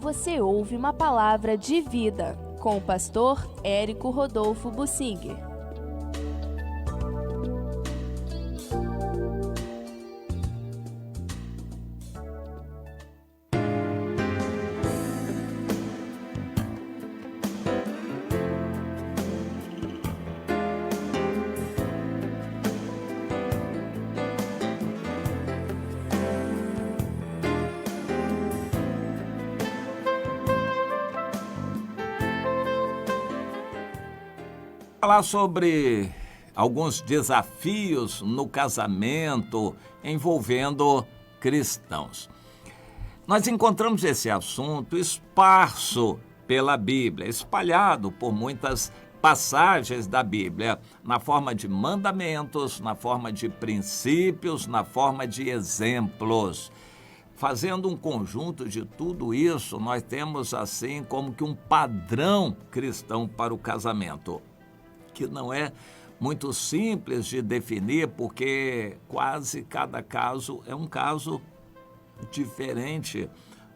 Você ouve uma palavra de vida com o pastor Érico Rodolfo Bussinger. Falar sobre alguns desafios no casamento envolvendo cristãos. Nós encontramos esse assunto esparso pela Bíblia, espalhado por muitas passagens da Bíblia, na forma de mandamentos, na forma de princípios, na forma de exemplos. Fazendo um conjunto de tudo isso, nós temos assim como que um padrão cristão para o casamento, que não é muito simples de definir, porque quase cada caso é um caso diferente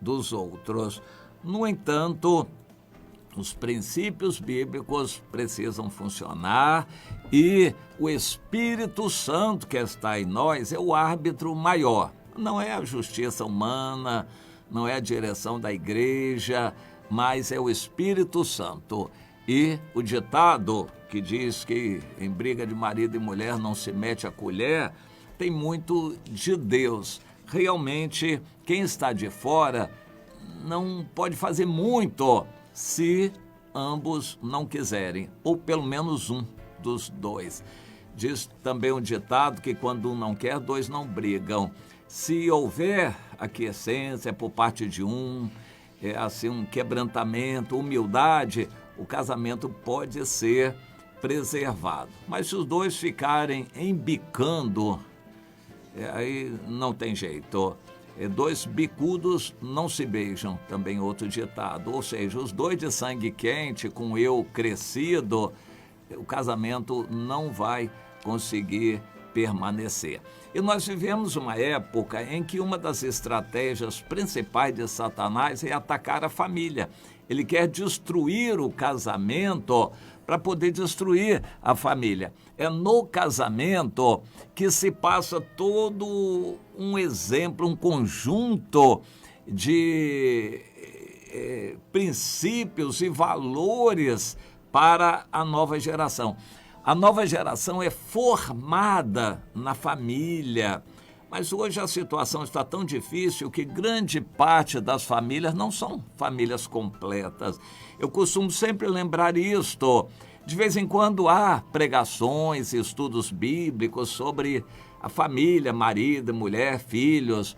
dos outros. No entanto, os princípios bíblicos precisam funcionar e o Espírito Santo que está em nós é o árbitro maior. Não é a justiça humana, não é a direção da igreja, mas é o Espírito Santo. E o ditado que diz que em briga de marido e mulher não se mete a colher, tem muito de Deus. Realmente, quem está de fora não pode fazer muito se ambos não quiserem, ou pelo menos um dos dois. Diz também um ditado que quando um não quer, dois não brigam. Se houver aquiescência por parte de um, assim, um quebrantamento, humildade, o casamento pode ser preservado. Mas se os dois ficarem embicando, aí não tem jeito. Dois bicudos não se beijam, também outro ditado. Ou seja, os dois de sangue quente, com eu crescido, o casamento não vai conseguir permanecer. E nós vivemos uma época em que uma das estratégias principais de Satanás é atacar a família. Ele quer destruir o casamento para poder destruir a família. É no casamento que se passa todo um exemplo, um conjunto de princípios e valores para a nova geração. A nova geração é formada na família, mas hoje a situação está tão difícil que grande parte das famílias não são famílias completas. Eu costumo sempre lembrar isto. De vez em quando há pregações e estudos bíblicos sobre a família, marido, mulher, filhos.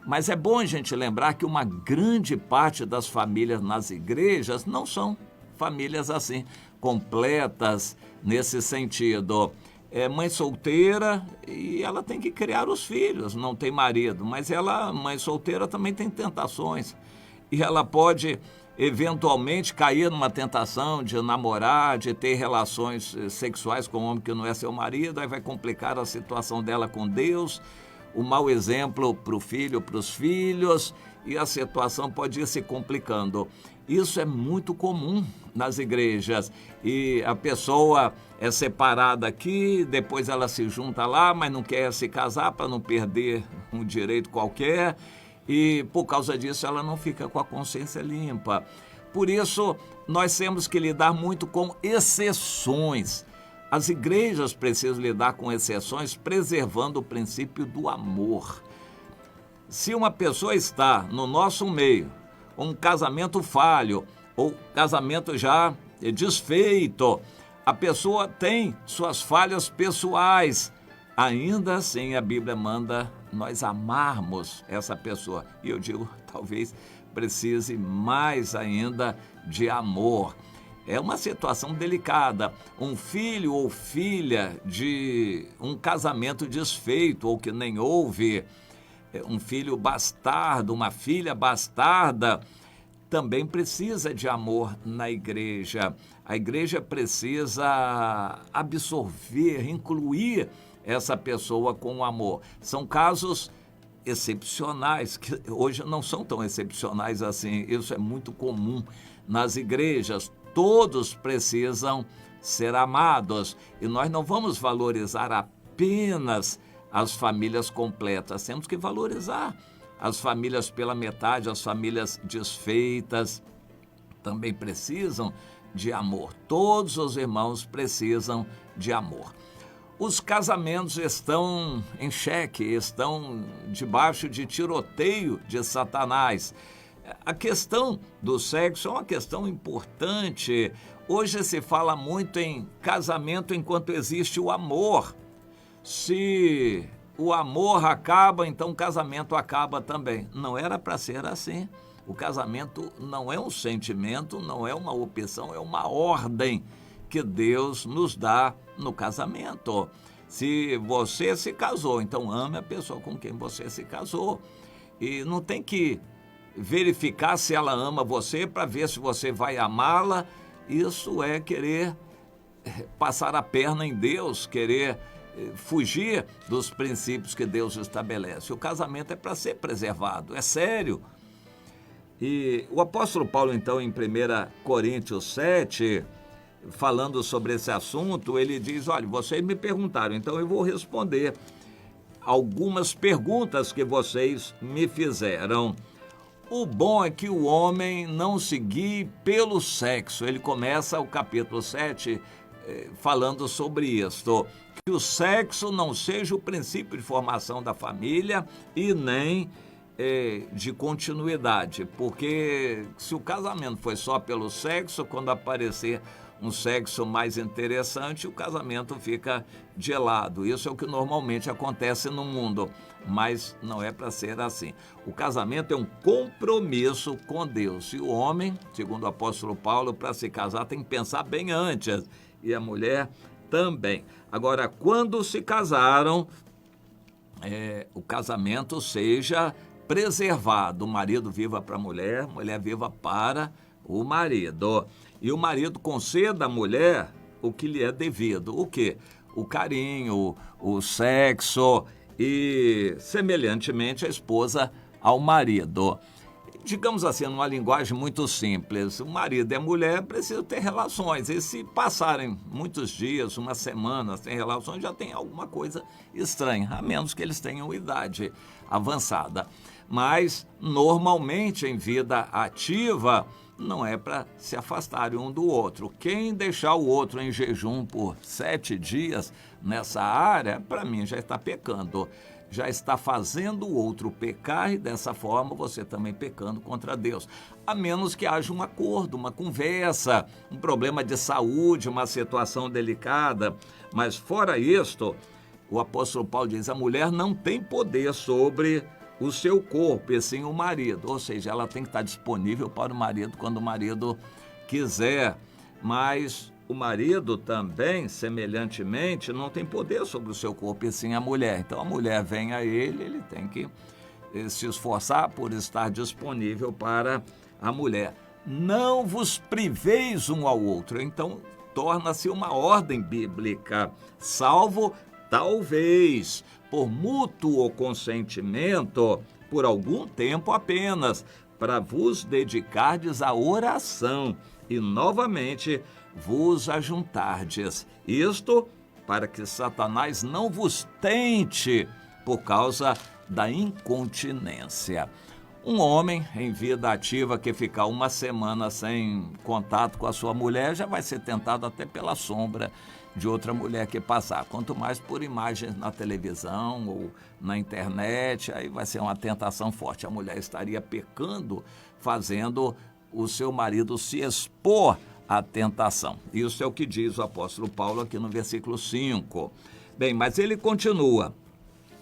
Mas é bom a gente lembrar que uma grande parte das famílias nas igrejas não são famílias assim, completas nesse sentido. É mãe solteira e ela tem que criar os filhos, não tem marido, mas ela, mãe solteira, também tem tentações. E ela pode, eventualmente, cair numa tentação de namorar, de ter relações sexuais com um homem que não é seu marido, aí vai complicar a situação dela com Deus, o mau exemplo para o filho, para os filhos, e a situação pode ir se complicando. Isso é muito comum nas igrejas e a pessoa é separada aqui, depois ela se junta lá, mas não quer se casar para não perder um direito qualquer e por causa disso ela não fica com a consciência limpa. Por isso, nós temos que lidar muito com exceções. As igrejas precisam lidar com exceções, preservando o princípio do amor. Se uma pessoa está no nosso meio, um casamento falho ou casamento já desfeito, a pessoa tem suas falhas pessoais. Ainda assim, a Bíblia manda nós amarmos essa pessoa. E eu digo, talvez precise mais ainda de amor. É uma situação delicada. Um filho ou filha de um casamento desfeito ou que nem houve, um filho bastardo, uma filha bastarda, também precisa de amor na igreja. A igreja precisa absorver, incluir essa pessoa com amor. São casos excepcionais, que hoje não são tão excepcionais assim. Isso é muito comum nas igrejas. Todos precisam ser amados. E nós não vamos valorizar apenas as famílias completas. Temos que valorizar as famílias pela metade, as famílias desfeitas também precisam de amor. Todos os irmãos precisam de amor. Os casamentos estão em xeque, estão debaixo de tiroteio de Satanás. A questão do sexo é uma questão importante. Hoje se fala muito em casamento enquanto existe o amor. Se o amor acaba, então o casamento acaba também. Não era para ser assim. O casamento não é um sentimento, não é uma opção, é uma ordem que Deus nos dá no casamento. Se você se casou, então ame a pessoa com quem você se casou. E não tem que verificar se ela ama você para ver se você vai amá-la. Isso é querer passar a perna em Deus, querer fugir dos princípios que Deus estabelece. O casamento é para ser preservado, é sério. E o apóstolo Paulo, então, em 1 Coríntios 7, falando sobre esse assunto, ele diz, olha, vocês me perguntaram, então eu vou responder algumas perguntas que vocês me fizeram. O bom é que o homem não se guie pelo sexo. Ele começa o capítulo 7 falando sobre isto. Que o sexo não seja o princípio de formação da família e nem de continuidade. Porque se o casamento foi só pelo sexo, quando aparecer um sexo mais interessante, o casamento fica gelado. Isso é o que normalmente acontece no mundo, mas não é para ser assim. O casamento é um compromisso com Deus. E o homem, segundo o apóstolo Paulo, para se casar tem que pensar bem antes, e a mulher também. Agora, quando se casaram, o casamento seja preservado. O marido viva para a mulher viva para o marido. E o marido conceda à mulher o que lhe é devido. O quê? O carinho, o sexo e, semelhantemente, a esposa ao marido. Digamos assim, numa linguagem muito simples, o marido e a mulher precisam ter relações. E se passarem muitos dias, uma semana sem relações, já tem alguma coisa estranha, a menos que eles tenham idade avançada. Mas, normalmente, em vida ativa, não é para se afastarem um do outro. Quem deixar o outro em jejum por 7 dias nessa área, para mim já está pecando. Já está fazendo o outro pecar e dessa forma você também pecando contra Deus. A menos que haja um acordo, uma conversa, um problema de saúde, uma situação delicada. Mas fora isto, o apóstolo Paulo diz, a mulher não tem poder sobre o seu corpo, e sim o marido. Ou seja, ela tem que estar disponível para o marido quando o marido quiser. Mas o marido também, semelhantemente, não tem poder sobre o seu corpo, e sim a mulher. Então a mulher vem a ele tem que se esforçar por estar disponível para a mulher. Não vos priveis um ao outro. Então torna-se uma ordem bíblica, salvo talvez por mútuo consentimento, por algum tempo apenas, para vos dedicardes à oração e novamente vos ajuntardes. Isto para que Satanás não vos tente por causa da incontinência. Um homem em vida ativa que ficar uma semana sem contato com a sua mulher já vai ser tentado até pela sombra de outra mulher que passar. Quanto mais por imagens na televisão ou na internet, aí vai ser uma tentação forte. A mulher estaria pecando, fazendo o seu marido se expor à tentação. Isso é o que diz o apóstolo Paulo aqui no versículo 5. Bem, mas ele continua.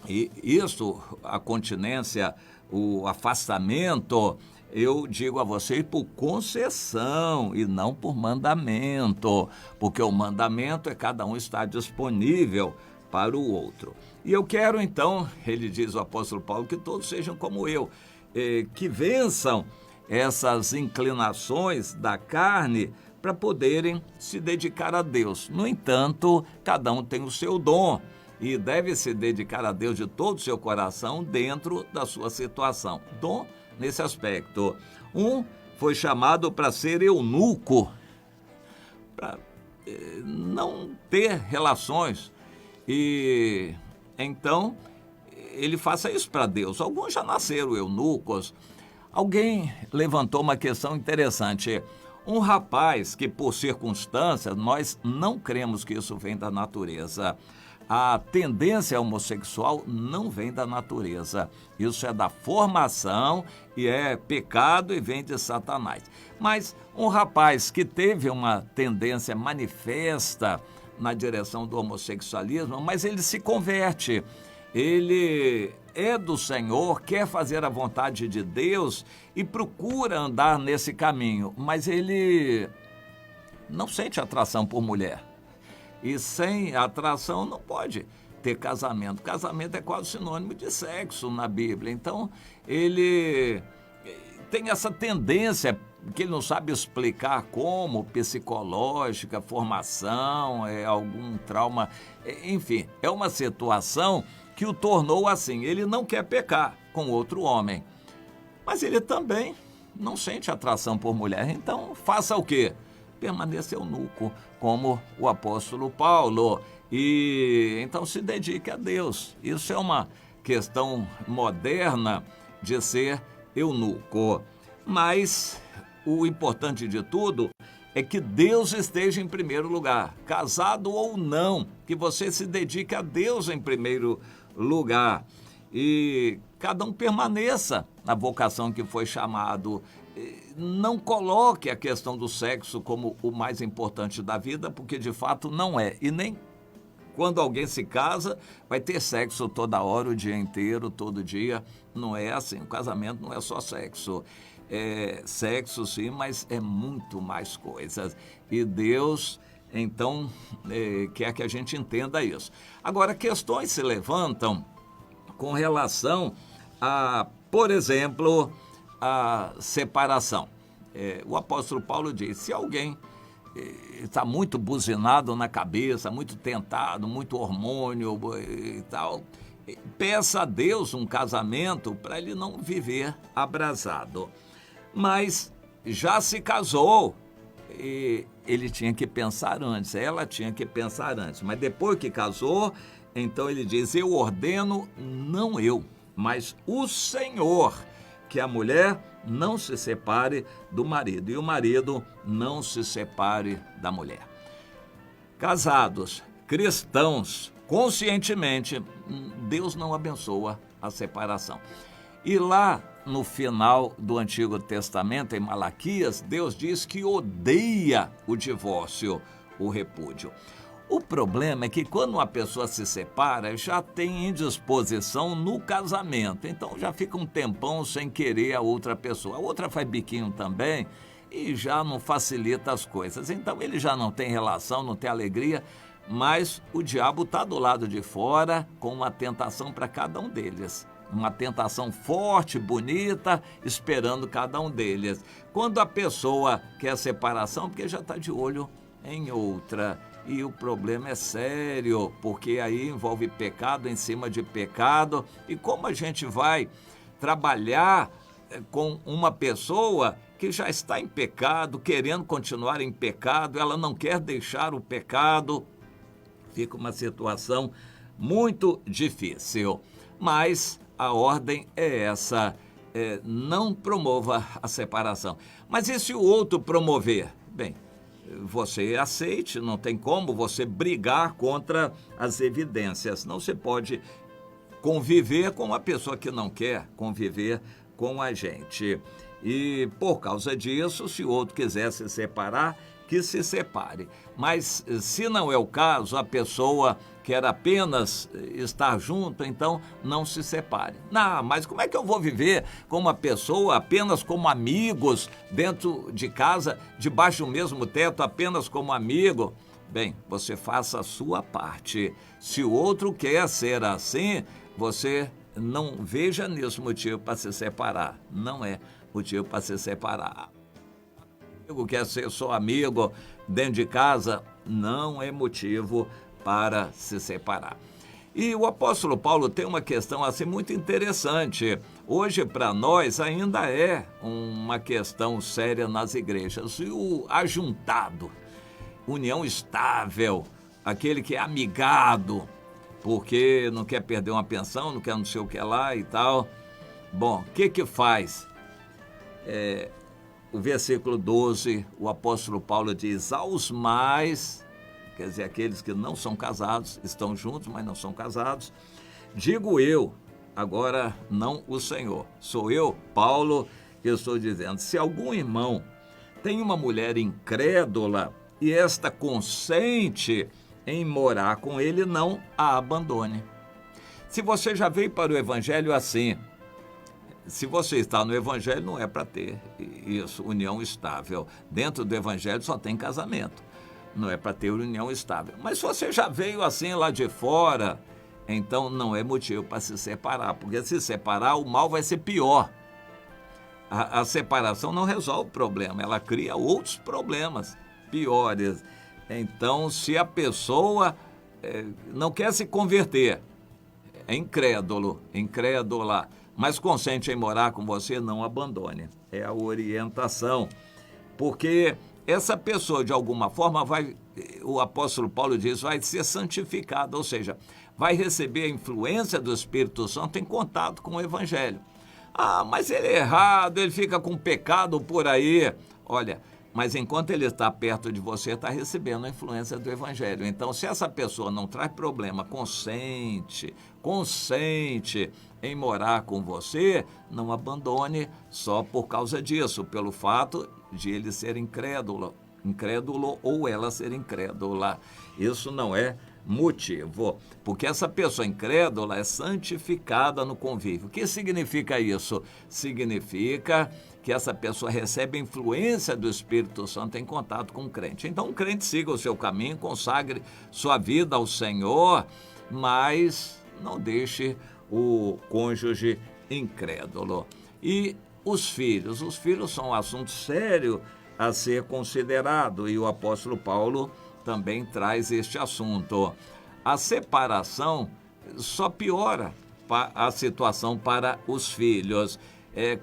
E isso, a continência, o afastamento, eu digo a vocês por concessão e não por mandamento, porque o mandamento é cada um estar disponível para o outro. E eu quero então, ele diz o apóstolo Paulo, que todos sejam como eu, que vençam essas inclinações da carne para poderem se dedicar a Deus. No entanto, cada um tem o seu dom. e deve se dedicar a Deus de todo o seu coração dentro da sua situação. Dom nesse aspecto. Um foi chamado para ser eunuco, para não ter relações, e então ele faça isso para Deus. Alguns já nasceram eunucos. Alguém levantou uma questão interessante. Um rapaz que, por circunstâncias, nós não cremos que isso vem da natureza. A tendência homossexual não vem da natureza. Isso é da formação e é pecado e vem de Satanás. Mas um rapaz que teve uma tendência manifesta na direção do homossexualismo, mas ele se converte. Ele é do Senhor, quer fazer a vontade de Deus e procura andar nesse caminho, mas ele não sente atração por mulher. E sem atração não pode ter casamento. Casamento é quase sinônimo de sexo na Bíblia. Então, ele tem essa tendência que ele não sabe explicar como, psicológica, formação, algum trauma, enfim, é uma situação que o tornou assim. Ele não quer pecar com outro homem, mas ele também não sente atração por mulher. Então, faça o quê? Permaneça eunuco, como o apóstolo Paulo. E então se dedique a Deus. Isso é uma questão moderna de ser eunuco. Mas o importante de tudo é que Deus esteja em primeiro lugar, casado ou não, que você se dedique a Deus em primeiro lugar. E cada um permaneça na vocação que foi chamado. Não coloque a questão do sexo como o mais importante da vida, porque de fato não é. E nem quando alguém se casa, vai ter sexo toda hora, o dia inteiro, todo dia. Não é assim. O casamento não é só sexo. É sexo, sim, mas é muito mais coisas. E Deus, então, quer que a gente entenda isso. Agora, questões se levantam com relação a, por exemplo, a separação. O apóstolo Paulo diz, se alguém está muito buzinado na cabeça, muito tentado, muito hormônio e tal, peça a Deus um casamento para ele não viver abrasado. Mas já se casou, e ele tinha que pensar antes, ela tinha que pensar antes. Mas depois que casou, então ele diz, eu ordeno, não eu, mas o Senhor, que a mulher não se separe do marido e o marido não se separe da mulher. Casados, cristãos, conscientemente, Deus não abençoa a separação. E lá no final do Antigo Testamento, em Malaquias, Deus diz que odeia o divórcio, o repúdio. O problema é que quando uma pessoa se separa, já tem indisposição no casamento. Então já fica um tempão sem querer a outra pessoa. A outra faz biquinho também e já não facilita as coisas. Então ele já não tem relação, não tem alegria, mas o diabo está do lado de fora com uma tentação para cada um deles. Uma tentação forte, bonita, esperando cada um deles. Quando a pessoa quer separação, porque já está de olho em outra. E o problema é sério, porque aí envolve pecado em cima de pecado. E como a gente vai trabalhar com uma pessoa que já está em pecado, querendo continuar em pecado, ela não quer deixar o pecado, fica uma situação muito difícil. Mas a ordem é essa, não promova a separação. Mas e se o outro promover? Bem, você aceite, não tem como você brigar contra as evidências. Não se pode conviver com uma pessoa que não quer conviver com a gente. E por causa disso, se o outro quiser se separar, que se separe. Mas se não é o caso, a pessoa quer apenas estar junto, então não se separe. Não, mas como é que eu vou viver com uma pessoa apenas como amigos, dentro de casa, debaixo do mesmo teto, apenas como amigo? Bem, você faça a sua parte. Se o outro quer ser assim, você não veja nisso motivo para se separar. Não é motivo para se separar. Quer ser só amigo dentro de casa, não é motivo para se separar. E o apóstolo Paulo tem uma questão assim muito interessante. Hoje, para nós, ainda é uma questão séria nas igrejas. E o ajuntado, união estável, aquele que é amigado, porque não quer perder uma pensão, não quer não sei o que lá e tal. Bom, o que faz? O versículo 12, o apóstolo Paulo diz, aos mais... quer dizer, aqueles que não são casados, estão juntos, mas não são casados. Digo eu, agora não o Senhor, sou eu, Paulo, que estou dizendo, se algum irmão tem uma mulher incrédula e esta consente em morar com ele, não a abandone. Se você já veio para o evangelho assim, se você está no evangelho, não é para ter isso, união estável. Dentro do evangelho só tem casamento. Não é para ter união estável. Mas se você já veio assim lá de fora, então não é motivo para se separar, porque se separar, o mal vai ser pior. A separação não resolve o problema, ela cria outros problemas piores. Então, se a pessoa não quer se converter, é incrédula, mas consente em morar com você, não abandone. É a orientação. Porque essa pessoa, de alguma forma, o apóstolo Paulo diz, vai ser santificada, ou seja, vai receber a influência do Espírito Santo em contato com o Evangelho. Ah, mas ele é errado, ele fica com pecado por aí. Olha, mas enquanto ele está perto de você, está recebendo a influência do Evangelho. Então, se essa pessoa não traz problema, consente em morar com você, não abandone só por causa disso, pelo fato de ele ser incrédulo ou ela ser incrédula. Isso não é motivo, porque essa pessoa incrédula é santificada no convívio. O que significa isso? Significa que essa pessoa recebe a influência do Espírito Santo em contato com o crente. Então, o crente siga o seu caminho, consagre sua vida ao Senhor, mas não deixe o cônjuge incrédulo. E os filhos são um assunto sério a ser considerado, e o apóstolo Paulo também traz este assunto. A separação só piora a situação para os filhos.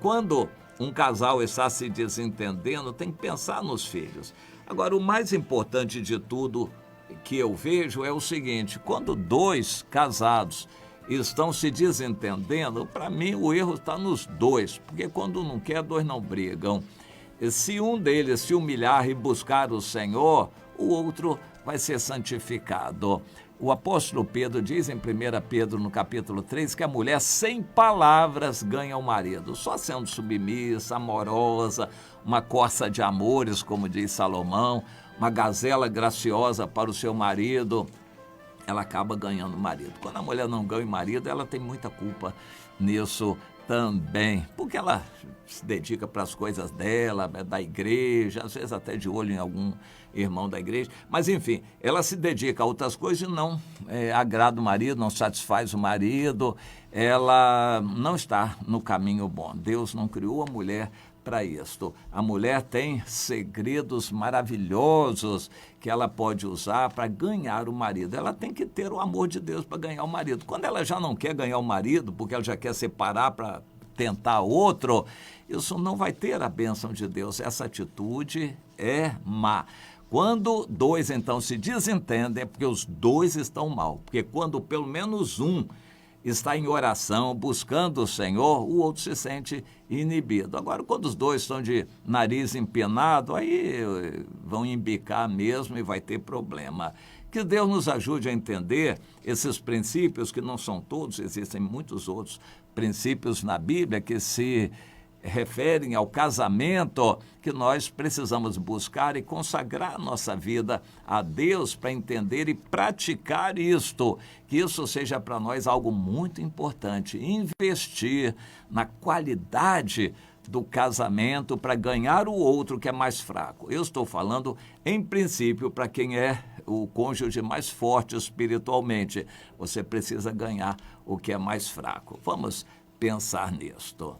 Quando um casal está se desentendendo, tem que pensar nos filhos. Agora, o mais importante de tudo que eu vejo é o seguinte, quando dois casados estão se desentendendo, para mim o erro está nos dois, porque quando não quer, dois não brigam. Se um deles se humilhar e buscar o Senhor, o outro vai ser santificado. O apóstolo Pedro diz em 1 Pedro, no capítulo 3, que a mulher sem palavras ganha o marido, só sendo submissa, amorosa, uma corça de amores, como diz Salomão, uma gazela graciosa para o seu marido, ela acaba ganhando o marido. Quando a mulher não ganha o marido, ela tem muita culpa nisso também, porque ela se dedica para as coisas dela, da igreja, às vezes até de olho em algum irmão da igreja, mas enfim, ela se dedica a outras coisas e não agrada o marido, não satisfaz o marido, ela não está no caminho bom. Deus não criou a mulher para isto. A mulher tem segredos maravilhosos que ela pode usar para ganhar o marido. Ela tem que ter o amor de Deus para ganhar o marido. Quando ela já não quer ganhar o marido, porque ela já quer separar para tentar outro, isso não vai ter a bênção de Deus. Essa atitude é má. Quando dois, então, se desentendem, é porque os dois estão mal. Porque quando pelo menos um está em oração, buscando o Senhor, o outro se sente inibido. Agora, quando os dois estão de nariz empenado, aí vão embicar mesmo e vai ter problema. Que Deus nos ajude a entender esses princípios, que não são todos, existem muitos outros princípios na Bíblia que se referem ao casamento, que nós precisamos buscar e consagrar nossa vida a Deus para entender e praticar isto, que isso seja para nós algo muito importante, investir na qualidade do casamento para ganhar o outro que é mais fraco. Eu estou falando, em princípio, para quem é o cônjuge mais forte espiritualmente. Você precisa ganhar o que é mais fraco. Vamos pensar nisto.